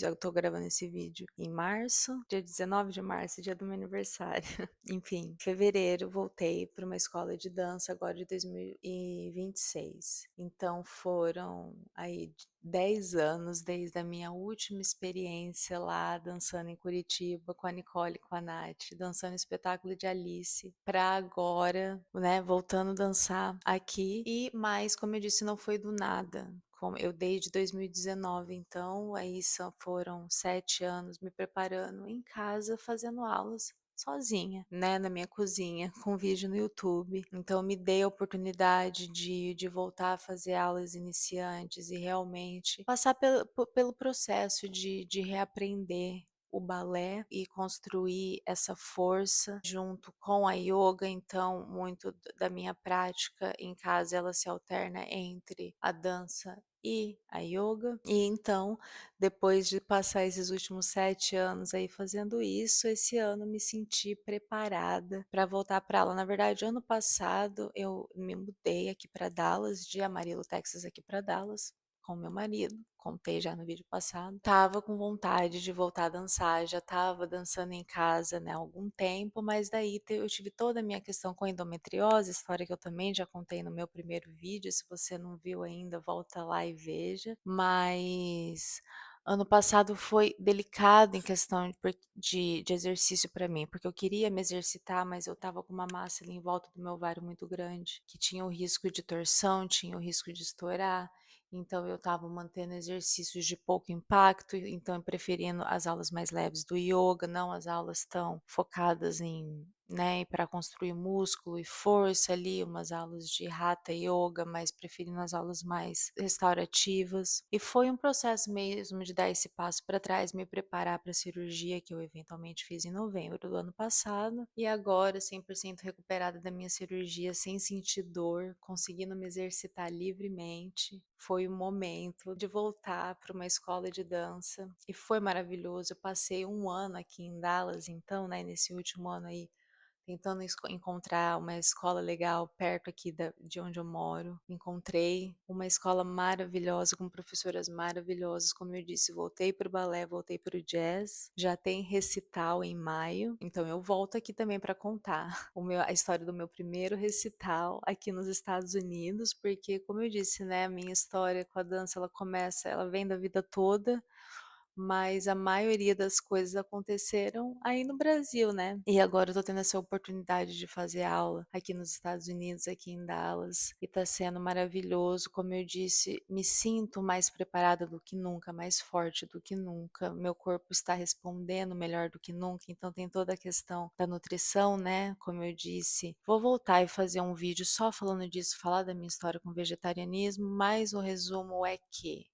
eu tô gravando esse vídeo em março, dia 19 de março, dia do meu aniversário. Enfim, fevereiro, voltei para uma escola de dança agora de 2026. Então foram aí 10 anos desde a minha última experiência lá dançando em Curitiba com a Nicole e com a Nath, dançando o espetáculo de Alice, para agora, né, voltando a dançar aqui. E mais, como eu disse, não foi do nada. como eu dei de 2019, então aí foram 7 anos me preparando em casa, fazendo aulas sozinha, né, na minha cozinha, com vídeo no YouTube. Então me dei a oportunidade de voltar a fazer aulas iniciantes e realmente passar pelo processo de reaprender o balé e construir essa força junto com a yoga. Então, muito da minha prática em casa ela se alterna entre a dança e a yoga. E então, depois de passar esses últimos 7 anos aí fazendo isso, esse ano me senti preparada para voltar para aula. Na verdade, ano passado eu me mudei aqui para Dallas, de Amarillo, Texas, aqui para Dallas, com meu marido, contei já no vídeo passado. Tava com vontade de voltar a dançar, já tava dançando em casa, né, há algum tempo, mas daí eu tive toda a minha questão com endometriose, história que eu também já contei no meu primeiro vídeo. Se você não viu ainda, volta lá e veja. Mas ano passado foi delicado em questão de exercício para mim, porque eu queria me exercitar, mas eu estava com uma massa ali em volta do meu ovário muito grande, que tinha o risco de torção, tinha o risco de estourar. Então eu estava mantendo exercícios de pouco impacto, então preferindo as aulas mais leves do yoga, não as aulas tão focadas em, né, para construir músculo e força ali, umas aulas de hatha yoga, mas preferindo as aulas mais restaurativas. E foi um processo mesmo de dar esse passo para trás, me preparar para a cirurgia que eu eventualmente fiz em novembro do ano passado, e agora 100% recuperada da minha cirurgia, sem sentir dor, conseguindo me exercitar livremente. Foi o momento de voltar para uma escola de dança e foi maravilhoso. Eu passei um ano aqui em Dallas, então, né, nesse último ano aí, tentando encontrar uma escola legal perto aqui de onde eu moro. Encontrei uma escola maravilhosa, com professoras maravilhosas. Como eu disse, voltei para o balé, voltei para o jazz. Já tem recital em maio, então eu volto aqui também para contar a história do meu primeiro recital aqui nos Estados Unidos, porque, como eu disse, né, a minha história com a dança, ela vem da vida toda, mas a maioria das coisas aconteceram aí no Brasil, né? E agora eu tô tendo essa oportunidade de fazer aula aqui nos Estados Unidos, aqui em Dallas, e tá sendo maravilhoso. Como eu disse, me sinto mais preparada do que nunca, mais forte do que nunca. Meu corpo está respondendo melhor do que nunca, então tem toda a questão da nutrição, né? Como eu disse, vou voltar e fazer um vídeo só falando disso, falar da minha história com vegetarianismo, mas o resumo é que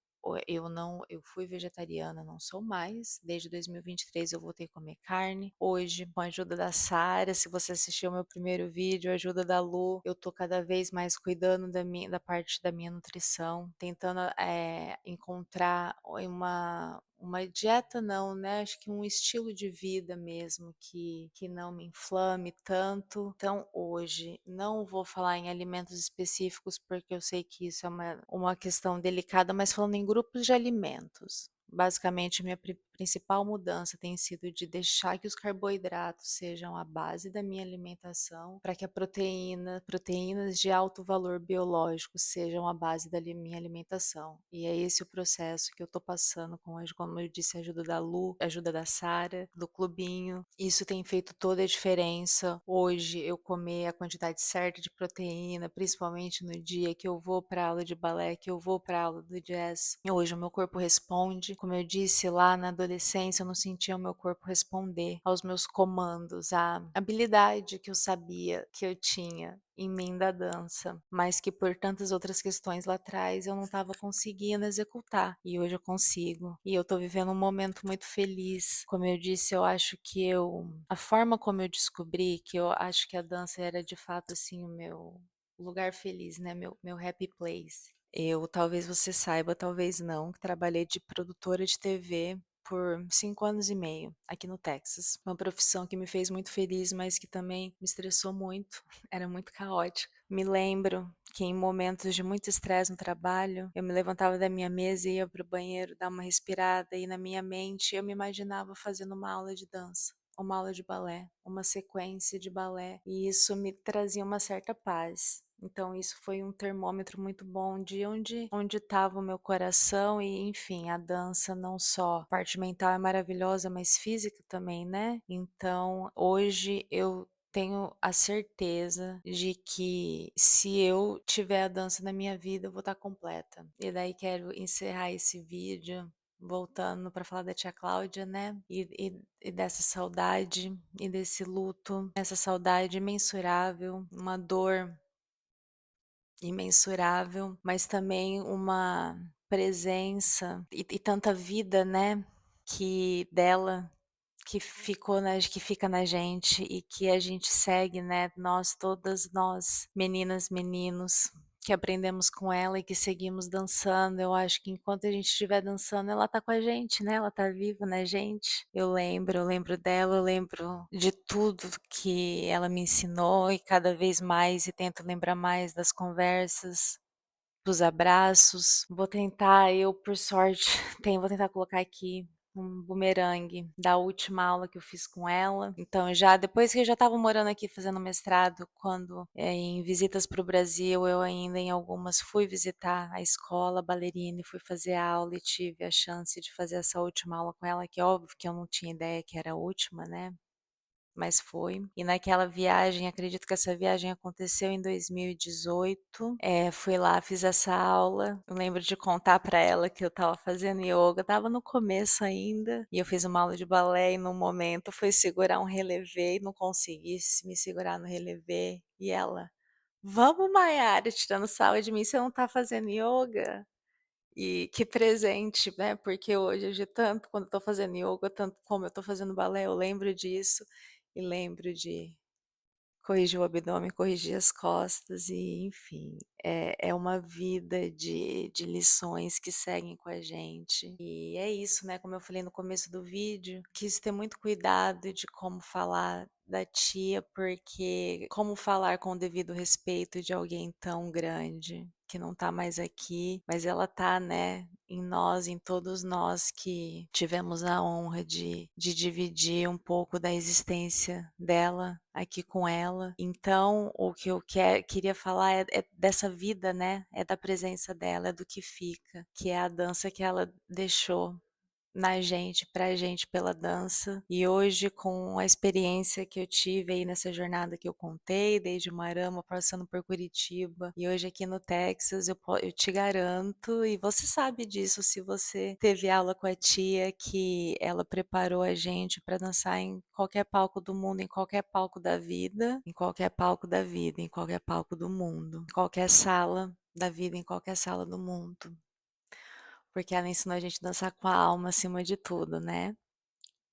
eu fui vegetariana, não sou mais. Desde 2023 eu voltei a comer carne. Hoje, com a ajuda da Sara, se você assistiu o meu primeiro vídeo, a ajuda da Lu, eu tô cada vez mais cuidando da parte da minha nutrição, tentando encontrar uma dieta não, né? Acho que um estilo de vida mesmo que não me inflame tanto. Então, hoje não vou falar em alimentos específicos porque eu sei que isso é uma questão delicada, mas falando em grupos de alimentos. Basicamente, minha principal mudança tem sido de deixar que os carboidratos sejam a base da minha alimentação, para que proteínas de alto valor biológico sejam a base da minha alimentação. E é esse o processo que eu estou passando como eu disse, a ajuda da Lu, a ajuda da Sara, do clubinho. Isso tem feito toda a diferença. Hoje eu comer a quantidade certa de proteína, principalmente no dia que eu vou para aula de balé, que eu vou para aula do jazz. Hoje o meu corpo responde. Como eu disse lá na adolescência, eu não sentia o meu corpo responder aos meus comandos, a habilidade que eu sabia que eu tinha em mim da dança, mas que por tantas outras questões lá atrás eu não estava conseguindo executar. E hoje eu consigo. E eu tô vivendo um momento muito feliz. Como eu disse, eu acho que a forma como eu descobri que eu acho que a dança era de fato assim o meu lugar feliz, né? Meu happy place. Eu, talvez você saiba, talvez não, que trabalhei de produtora de TV por 5 anos e meio aqui no Texas. Uma profissão que me fez muito feliz, mas que também me estressou muito. Era muito caótica. Me lembro que em momentos de muito estresse no trabalho, eu me levantava da minha mesa e ia para o banheiro dar uma respirada, e na minha mente eu me imaginava fazendo uma aula de dança, uma aula de balé, uma sequência de balé, e isso me trazia uma certa paz. Então isso foi um termômetro muito bom de onde estava o meu coração. E enfim, a dança não só a parte mental é maravilhosa, mas física também, né? Então hoje eu tenho a certeza de que se eu tiver a dança na minha vida, eu vou estar completa. E daí quero encerrar esse vídeo voltando para falar da tia Cláudia, né? E dessa saudade e desse luto, essa saudade imensurável, uma dor imensurável, mas também uma presença e tanta vida, né? Que dela que fica na gente e que a gente segue, né, nós todas nós, meninas, meninos, que aprendemos com ela e que seguimos dançando. Eu acho que enquanto a gente estiver dançando, ela tá com a gente, né, ela tá viva na gente. Eu lembro dela, eu lembro de tudo que ela me ensinou e cada vez mais e tento lembrar mais das conversas, dos abraços. Vou tentar, eu por sorte, vou tentar colocar aqui um bumerangue da última aula que eu fiz com ela. Então, já depois que eu já estava morando aqui fazendo mestrado, quando em visitas para o Brasil, eu ainda em algumas fui visitar a escola bailarina e fui fazer aula e tive a chance de fazer essa última aula com ela, que óbvio que eu não tinha ideia que era a última, né? Mas foi. E naquela viagem, acredito que essa viagem aconteceu em 2018. Fui lá, fiz essa aula. Eu lembro de contar para ela que eu estava fazendo yoga, estava no começo ainda, e eu fiz uma aula de balé e no momento foi segurar um relevé e não consegui me segurar no relevé. E ela, vamos, Maiara, tirando sarro de mim, você não tá fazendo yoga? E que presente, né, porque hoje de tanto quando eu tô fazendo yoga, tanto como eu tô fazendo balé, eu lembro disso e lembro de corrigir o abdômen, corrigir as costas e enfim, é uma vida de lições que seguem com a gente. E é isso, né, como eu falei no começo do vídeo, quis ter muito cuidado de como falar da tia, porque como falar com o devido respeito de alguém tão grande, que não tá mais aqui, mas ela tá, né, em nós, em todos nós que tivemos a honra de dividir um pouco da existência dela aqui com ela. Então, o que eu queria falar é dessa vida, né? É da presença dela, é do que fica, que é a dança que ela deixou na gente, pra gente pela dança. E hoje, com a experiência que eu tive aí nessa jornada que eu contei, desde Marama, passando por Curitiba e hoje aqui no Texas, eu te garanto, e você sabe disso se você teve aula com a tia, que ela preparou a gente para dançar em qualquer palco do mundo, em qualquer palco da vida, em qualquer palco da vida, em qualquer palco do mundo, em qualquer sala da vida, em qualquer sala do mundo. Porque ela ensinou a gente a dançar com a alma acima de tudo, né.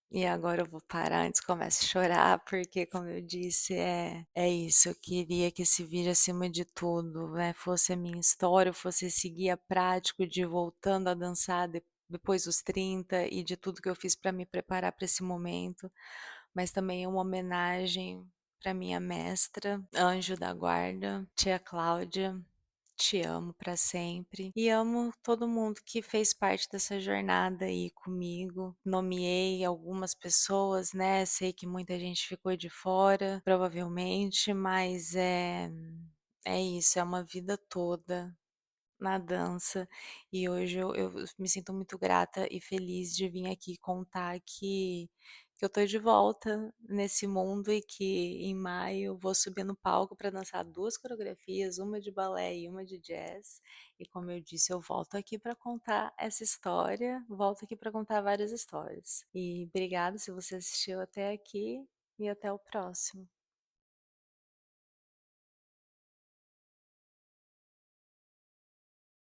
E agora eu vou parar antes que comece a chorar, porque como eu disse, é isso, eu queria que esse vídeo acima de tudo, né, fosse a minha história, fosse esse guia prático de voltando a dançar depois dos 30 e de tudo que eu fiz para me preparar para esse momento, mas também é uma homenagem para minha mestra, anjo da guarda, tia Cláudia. Te amo para sempre e amo todo mundo que fez parte dessa jornada aí comigo. Nomeei algumas pessoas, né? Sei que muita gente ficou de fora, provavelmente, mas é isso, é uma vida toda na dança. E hoje eu me sinto muito grata e feliz de vir aqui contar que eu tô de volta nesse mundo e que em maio eu vou subir no palco para dançar 2 coreografias, uma de balé e uma de jazz. E como eu disse, eu volto aqui para contar essa história, volto aqui para contar várias histórias. E obrigado se você assistiu até aqui e até o próximo.